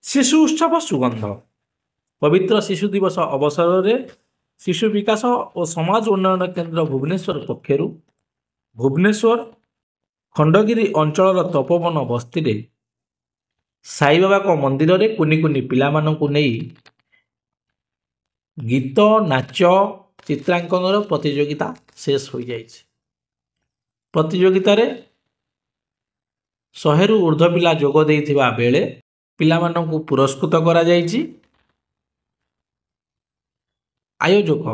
शिशु उत्सव सुगंध पवित्र शिशु दिवस अवसर में शिशु विकास और समाज उन्नयन केन्द्र भुवनेश्वर पक्षर भुवनेश्वर खंडगिरी अंचल तपोवन बस्ती रे साई बाबा को मंदिर रे कुनी कुनी पिला मानकु नहीं गीत नाच चित्रांकन प्रतियोगिता शेष हो जाए। प्रतियोगिता रे 100 रु ऊर्ध्व पिला जोग देइथिबा बेले पिलामानंकु पुरस्कृत करा जायछि। आयोजक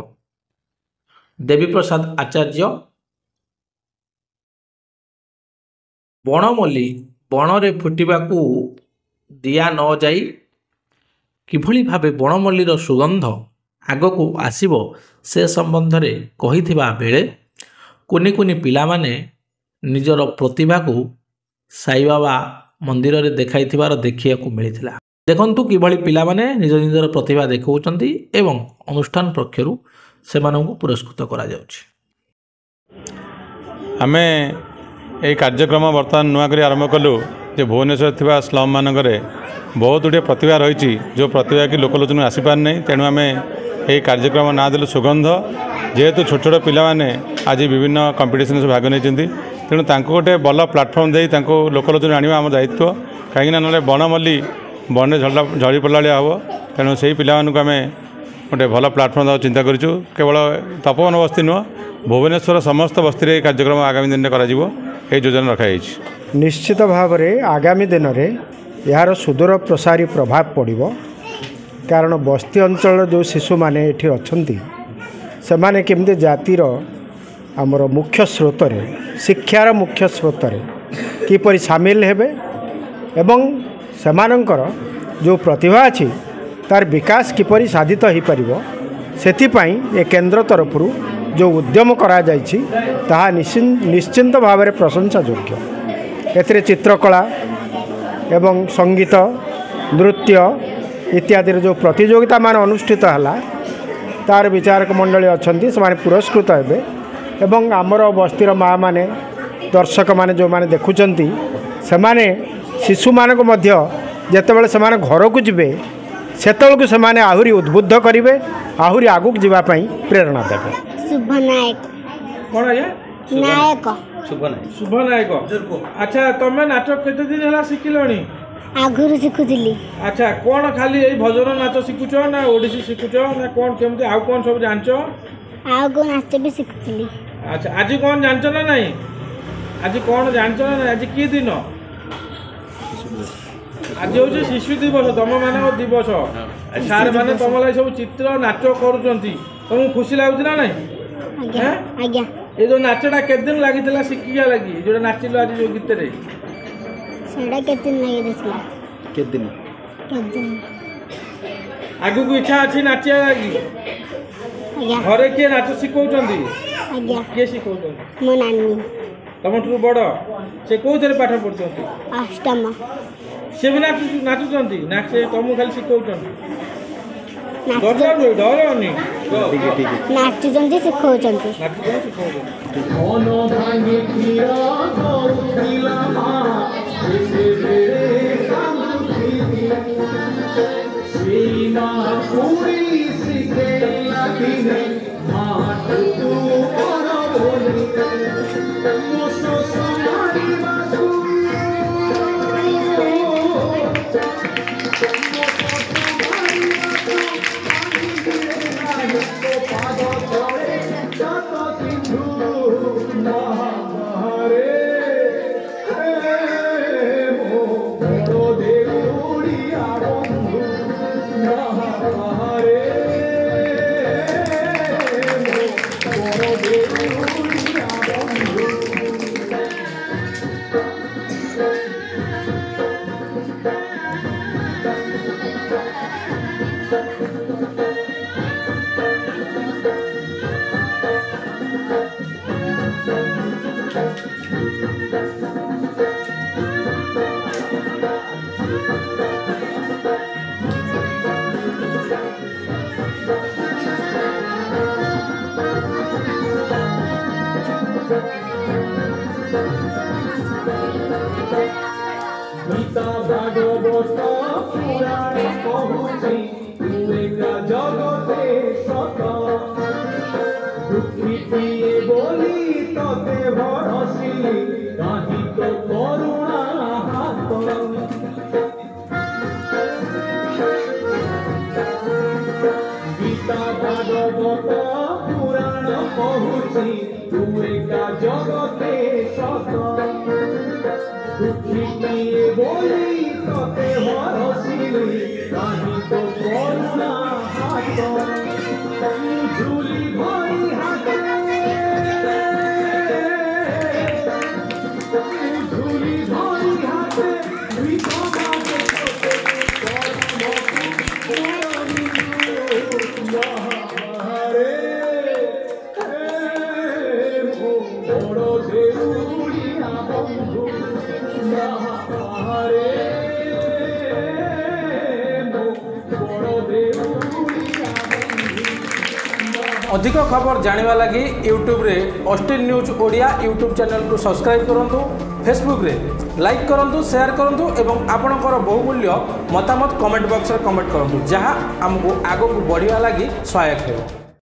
देवी प्रसाद आचार्य बनमल्ली बणरे फुटिबाकू दिया न जाई किभली भावे बनमल्लीर सुगंध आगकू आसीबो से संबंध रे कहिथिबा बेले कुनी कुनी पिलामाने निजर प्रतिभा को साई बाबा मंदिर रे देखाई देखिया मिलता। देखंतु किभली पिला माने निज निजर प्रतिभा देखौचंती एवं अनुष्ठान पक्षरु सेमानंकु पुरस्कृत करा जाउछि। आमे ए कार्यक्रम वर्तमान नुआ करी आरंभ कलु जे भुवनेश्वर थिबा स्लम मानकरे बहुत गुटे प्रतिभा रही जो प्रतिभा की लोकलोचन आसी पार नहीं। तेणु आमे ए कार्यक्रम ना देलु सुगंध जेहेतु छोट छोट पिला माने आज विभिन्न कंपिटिशन भाग नहीं तेणु गोटे भल प्लाटफर्म दे लोकलोचन आने आम दायित्व कहीं ना बनमल्ली बन झड़ी पड़ा हम तेणु से पिला आम गोटे भल प्लाटफर्म देवा चिंता करूँ। केवल तपोवन बस्ती नुह भुवनेश्वर समस्त बस्ती में कार्यक्रम आगामी दिन में योजना रखाई। निश्चित भाव में आगामी दिन में यार सुदूर प्रसारी प्रभाव पड़ो कारण बस्ती अंचल जो शिशु मैंने ये अच्छा से माने केमती जातिर आमर मुख्य स्रोत शिक्षार मुख्य स्रोत किपरि सामिल हेबे एवं सेमानंकर जो प्रतिभा अच्छी तार विकास किपरि साधित हो पारिबो सेथिपाई ए केन्द्र तरफ जो उद्यम करा जायछि ताहा निश्चिंत भाव में प्रशंसा योग्य। एथिरे चित्रकला एवं संगीत नृत्य इत्यादि जो प्रतियोगिता मान अनुष्ठित हला तार विचारक मंडली अछंती से पुरस्कृत हेबे एवं आमर बस्तीर माँ माने दर्शक माने जो माने देखुचंती से माने शिशु मान को मध्य जेतेबेले से माने घर को जिबे सेतेबेलकु से माने आहुरी उद्बुद्ध करिवे आहुरी आगुक जिबा पई प्रेरणा देबे। शुभ नायक कोन आया नायक शुभ नायक। अच्छा तमे नाटक केते दिन हला सिखिलणी? आगुरु सिखुतिली। अच्छा कोन खाली ए भजन नाच सिखुचो ना ओडिसी सिखुचो ना कोन केमते आ कोन सब जानचो? आगो नाच भी सिखुतिली। अच्छा आज कौन जानचो ना नहीं? आज कौन जानचो ना नहीं? आज की दिन? आज हूँ शिशु दिवस तुम मान दिवस सार मैंने तुम लगे सब चित्र नाच करुँच तुमको खुशी लगुच ना नहीं? ये जो नाचटा केत दिन लगी शिखिया लगी जो नाचिल आज जो गीत आगु को इच्छा अच्छी नाचिया लगी घरे किए नाच शिखौचंदी? किए शिखौचंदी? मो नानी। तुम बड़ से कौन पाठ पढ़ुचंदी? अष्टम। से भी नाचुचंदी ना से तुमको खाली शिखौचंदी? नाचुचंदी शिखौचंदी। Gita Bhagavata Purana କହୁଛି ତୁ ଏକା ଜଗତେ ସତ ଦୁଃଖୀଟିଏ ବୋଲି ତତେ ଭରସିଲି କାହିଁ ତ କରୁଣା ହାତ ଗୀତା ଭାଗବତ ପୁରାଣ କହୁଛି ତୁ ଏକା ଜଗତେ ସତ ଦୁଃଖୀଟିଏ ବୋଲି ତତେ ଭରସିଲି କାହିଁ ତ କରୁଣା ହାତ ଝୁଲି ଭରି ହାତେ ঝুলি ধরি হাতে বিপদাতে তোতে রে বড় দেউলিয়া বন্ধু রে বড় দেউলিয়া अधिक खबर जानिबा लगी यूट्यूब रे Austin news Odia YouTube channel को सब्सक्राइब करंतु फेसबुक रे लाइक करंतु शेयर करंतु एवं आपणकर बहुमूल्य मतामत कमेंट बॉक्स रे कमेंट करंतु जहां हमको आगो को बढ़िया लगी सहायक हेबो।